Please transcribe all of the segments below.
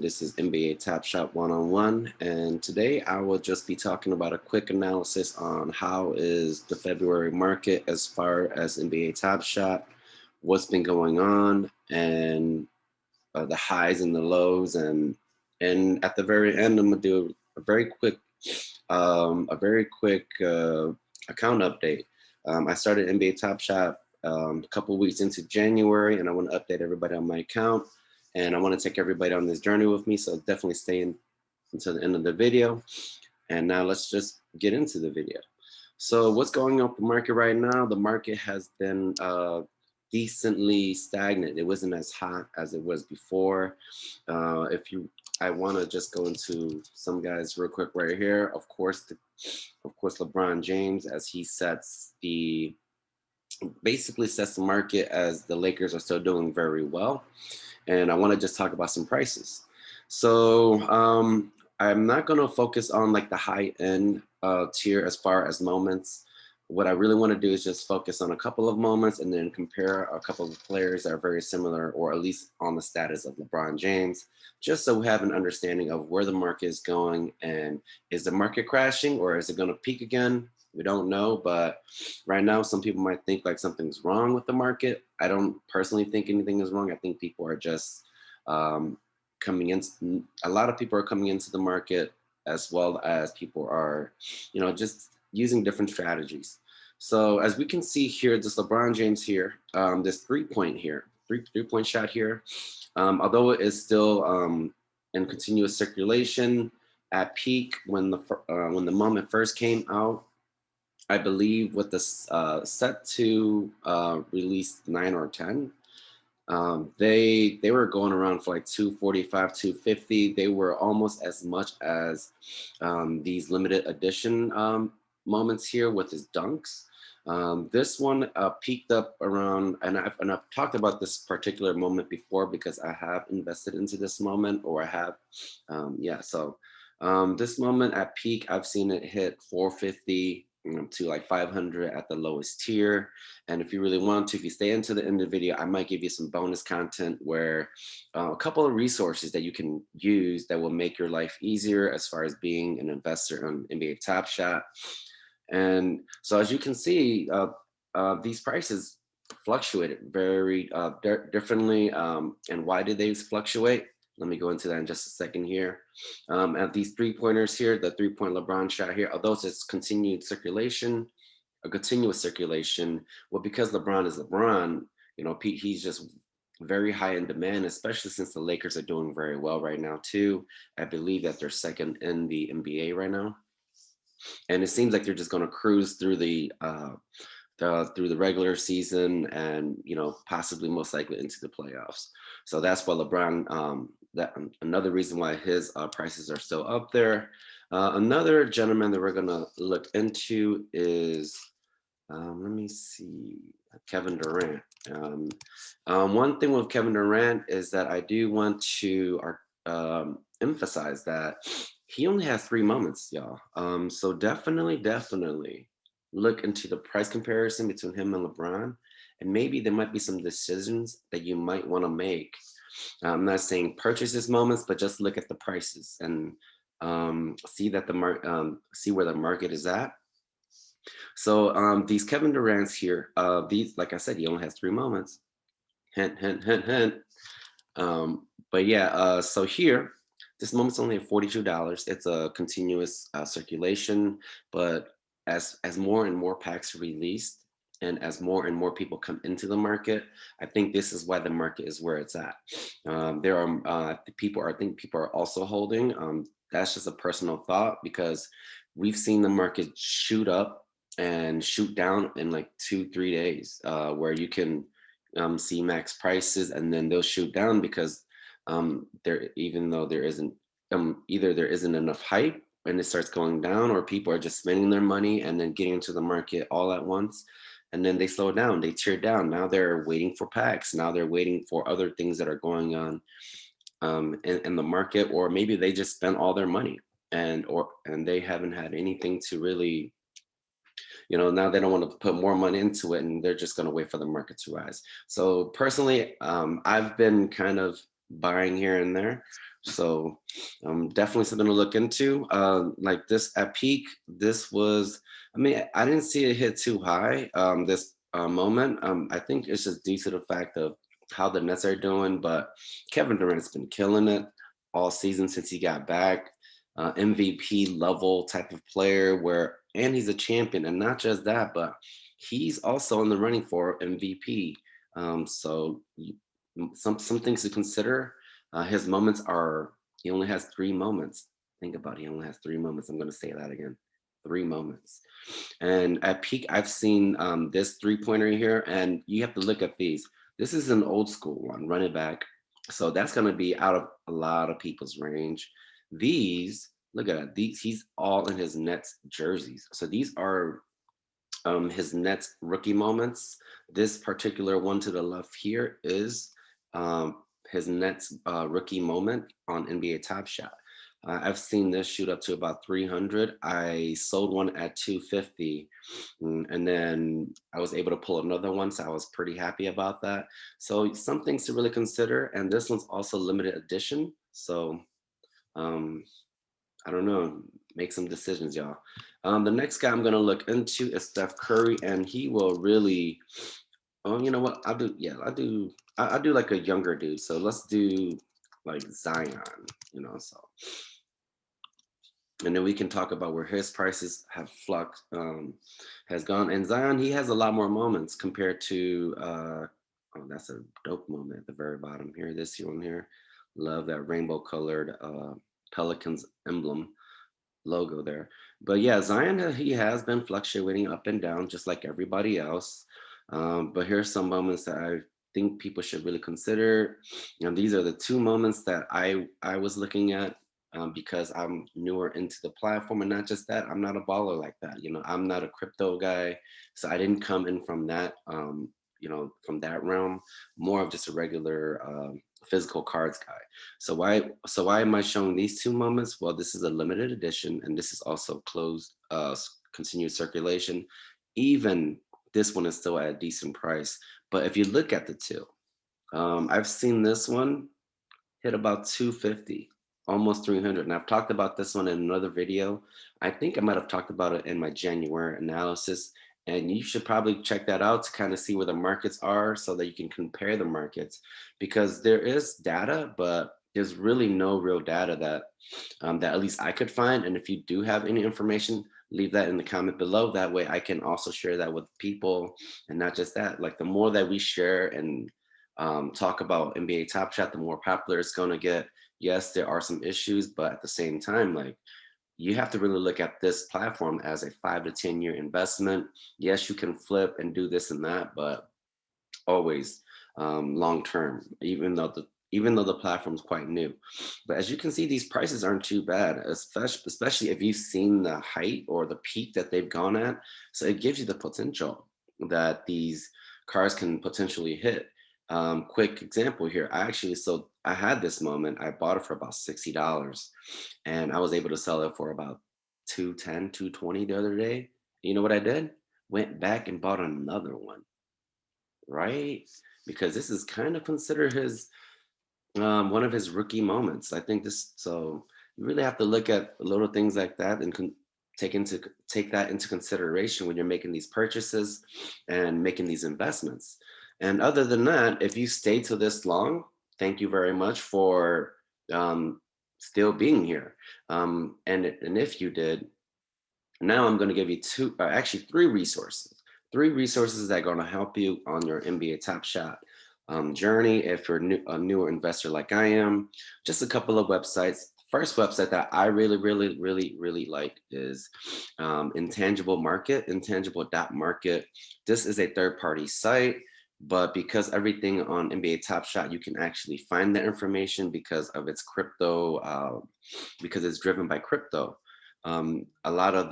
This is NBA Top Shot One-on-One, and today I will just be talking about a quick analysis on how is the February market as far as NBA Top Shot, what's been going on, and the highs and the lows, and at the very end, I'm gonna do a very quick account update. I started NBA Top Shot a couple weeks into January, and I want to update everybody on my account. And I want to take everybody on this journey with me. So definitely stay in until the end of the video. And now let's just get into the video. So what's going on with the market right now? The market has been decently stagnant. It wasn't as hot as it was before. I want to just go into some guys real quick right here. Of course, LeBron James, as he basically sets the market as the Lakers are still doing very well. And I want to just talk about some prices. So I'm not going to focus on like the high end tier as far as moments. What I really want to do is just focus on a couple of moments and then compare a couple of players that are very similar, or at least on the status of LeBron James, just so we have an understanding of where the market is going, and is the market crashing or is it going to peak again? We don't know, but right now some people might think like something's wrong with the market. I don't personally think anything is wrong. I think people are just coming in. A lot of people are coming into the market, as well as people are, just using different strategies. So as we can see here, this LeBron James here, this three-point shot here, although it is still in continuous circulation at peak when the moment first came out, I believe with the set to release 9 or 10, they were going around for like 245, 250. They were almost as much as these limited edition moments here with his dunks. This one peaked up around, and I've talked about this particular moment before because I have invested into this moment, or I have, So this moment at peak, I've seen it hit 450 to like 500 at the lowest tier. And if you really want to, if you stay into the end of the video, I might give you some bonus content where a couple of resources that you can use that will make your life easier as far as being an investor on NBA Top Shot. And so as you can see, these prices fluctuated very differently. And why did they fluctuate? Let me go into that in just a second here. At these three-pointers here, the three-point LeBron shot here, although it's continuous circulation, well, because LeBron is LeBron, Pete, he's just very high in demand, especially since the Lakers are doing very well right now too. I believe that they're second in the NBA right now. And it seems like they're just going to cruise through the regular season, and possibly most likely into the playoffs. So that's why LeBron. Another reason why his prices are still up there. Another gentleman that we're going to look into is, let me see, Kevin Durant. One thing with Kevin Durant is that I do want to emphasize that he only has 3 moments, y'all. So definitely look into the price comparison between him and LeBron, and maybe there might be some decisions that you might want to make. I'm not saying purchase his moments, but just look at the prices and see where the market is at. So these Kevin Durant's here, these, like I said, he only has 3 moments. Hint, hint, hint, hint. But yeah, so here, this moment's only at $42. It's a continuous circulation, but as more and more packs are released, and as more and more people come into the market, I think this is why the market is where it's at. There are I think people are also holding. That's just a personal thought, because we've seen the market shoot up and shoot down in like 2-3 days, where you can see max prices, and then they'll shoot down because even though there isn't either there isn't enough hype and it starts going down, or people are just spending their money and then getting into the market all at once, and then they slow down, they tear down. Now they're waiting for packs. Now they're waiting for other things that are going on in the market, or maybe they just spent all their money and they haven't had anything to really, now they don't want to put more money into it, and they're just going to wait for the market to rise. So personally, I've been kind of buying here and there. So definitely something to look into. Like this at peak, this was, I mean, I didn't see it hit too high this moment. I think it's just due to the fact of how the Nets are doing, but Kevin Durant's been killing it all season since he got back. MVP level type of player where, and he's a champion. And not just that, but he's also in the running for MVP. Some things to consider. His moments are, he only has 3 moments. Think about it, he only has 3 moments. I'm going to say that again, 3 moments. And at peak, I've seen this 3 pointer here, and you have to look at these. This is an old school one, run it back. So that's going to be out of a lot of people's range. These, look at that. These, he's all in his Nets jerseys. So these are his Nets rookie moments. This particular one to the left here is his Nets rookie moment on NBA Top Shot. I've seen this shoot up to about 300. I sold one at 250, and then I was able to pull another one, so I was pretty happy about that. So some things to really consider, and this one's also limited edition. So um, I don't know. Make some decisions, y'all. The next guy I'm gonna look into is Steph Curry, and he will really. Oh, you know what? I'll do. Yeah, I'll do. I'll do like a younger dude. So let's do like Zion. You know, so and then we can talk about where his prices have flux has gone. And Zion, he has a lot more moments compared to. Oh, that's a dope moment at the very bottom here. This one here, love that rainbow colored Pelicans emblem logo there. But yeah, Zion, he has been fluctuating up and down just like everybody else. But here's some moments that I think people should really consider. These are the 2 moments that I was looking at because I'm newer into the platform, and not just that, I'm not a baller like that. I'm not a crypto guy, so I didn't come in from that. From that realm, more of just a regular physical cards guy. So why am I showing these 2 moments? Well, this is a limited edition, and this is also closed, continued circulation. Even this one is still at a decent price. But if you look at the two, I've seen this one hit about 250, almost 300. And I've talked about this one in another video. I think I might have talked about it in my January analysis. And you should probably check that out to kind of see where the markets are so that you can compare the markets, because there is data, but there's really no real data that at least I could find. And if you do have any information, leave that in the comment below. That way I can also share that with people. And not just that, like the more that we share and talk about NBA Top Shot, the more popular it's going to get. Yes, there are some issues, but at the same time, like you have to really look at this platform as a 5 to 10 year investment. Yes, you can flip and do this and that, but always long term, even though the platform is quite new. But as you can see, these prices aren't too bad, especially if you've seen the height or the peak that they've gone at. So it gives you the potential that these cars can potentially hit. Quick example here. I had this moment. I bought it for about $60, and I was able to sell it for about 210, 220 the other day. You know what I did? Went back and bought another one, right? Because this is kind of considered his one of his rookie moments. I think this. So you really have to look at little things like that and take that into consideration when you're making these purchases and making these investments. And other than that, if you stay to this long, thank you very much for still being here. And if you did, now I'm going to give you actually 3 resources. 3 resources that are going to help you on your NBA Top Shot journey. If you're a newer investor like I am, just a couple of websites. First website that I really, really, really, really like is Intangible Market, intangible.market. This is a third-party site, but because everything on NBA Top Shot, you can actually find the information because of its crypto, because it's driven by crypto. A lot of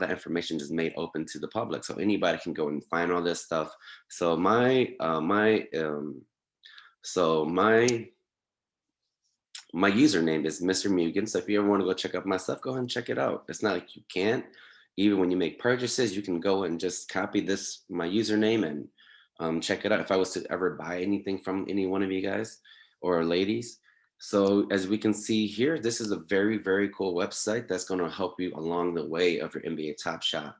that information is made open to the public, so anybody can go and find all this stuff. So my username is Mr. Mugen. So if you ever want to go check out my stuff, go ahead and check it out. It's not like you can't. Even when you make purchases, you can go and just copy my username, and check it out. If I was to ever buy anything from any one of you guys, or ladies. So as we can see here, this is a very, very cool website that's going to help you along the way of your NBA Top Shot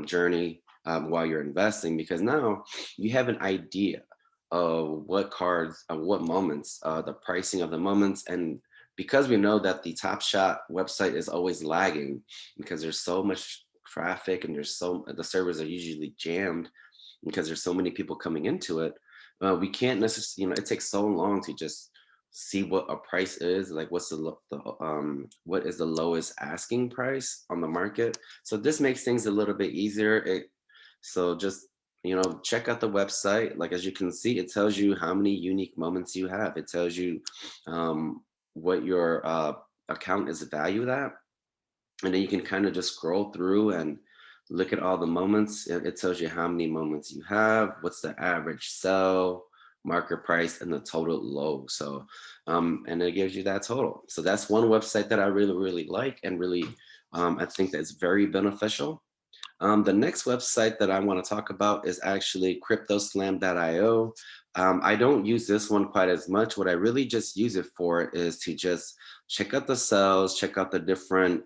journey while you're investing, because now you have an idea of what cards, what moments, the pricing of the moments. And because we know that the Top Shot website is always lagging because there's so much traffic and the servers are usually jammed because there's so many people coming into it. We can't necessarily, it takes so long to just see what a price is, like what is the lowest asking price on the market. So this makes things a little bit easier. So just, check out the website. Like, as you can see, it tells you how many unique moments you have. It tells you what your account is valued at. And then you can kind of just scroll through and look at all the moments. It tells you how many moments you have, what's the average sell, market price, and the total low. So, and it gives you that total. So that's one website that I really, really like, and really, I think that's very beneficial. The next website that I want to talk about is actually CryptoSlam.io. I don't use this one quite as much. What I really just use it for is to just check out the sales, check out the different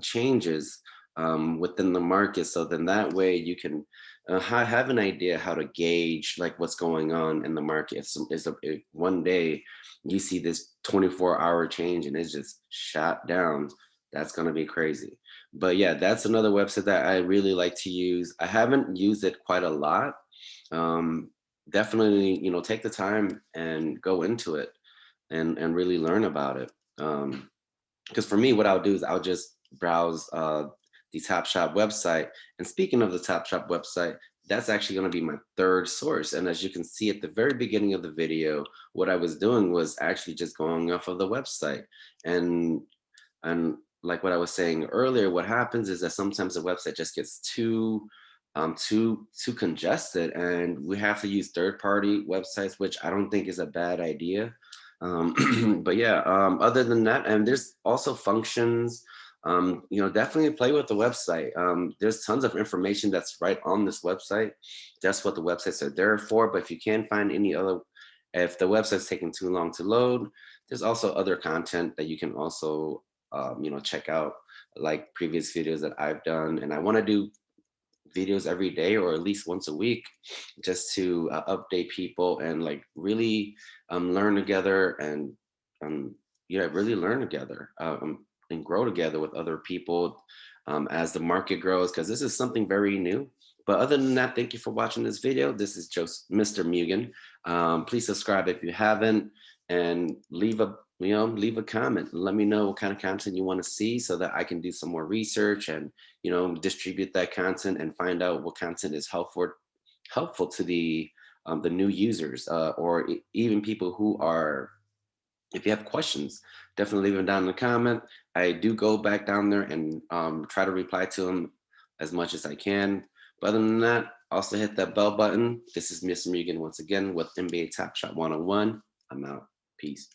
changes within the market. So then that way you can have an idea how to gauge like what's going on in the market. If one day you see this 24-hour change and it's just shot down, that's going to be crazy. But yeah, that's another website that I really like to use. I haven't used it quite a lot. Um, Definitely, take the time and go into it and really learn about it. Because for me, what I'll do is I'll just browse the Top Shop website. And speaking of the Top Shop website, that's actually going to be my third source. And as you can see at the very beginning of the video, what I was doing was actually just going off of the website. And like what I was saying earlier, what happens is that sometimes the website just gets too congested, and we have to use third-party websites, which I don't think is a bad idea. But yeah, other than that, and there's also functions. Definitely play with the website. There's tons of information that's right on this website. That's what the websites are there for. But if you can't find if the website's taking too long to load, there's also other content that you can also check out, like previous videos that I've done. And I want to do videos every day or at least once a week, just to update people and like really learn together and really learn together and grow together with other people as the market grows, because this is something very new. But other than that, thank you for watching this video. This is just Mr. Mugen. Please subscribe if you haven't, and leave a comment. Let me know what kind of content you want to see so that I can do some more research and distribute that content and find out what content is helpful to the new users, or even people who are. If you have questions, definitely leave them down in the comment. I do go back down there and try to reply to them as much as I can. But other than that, also hit that bell button. This is Mr. Mugen once again with NBA Top Shot 101. I'm out. Peace.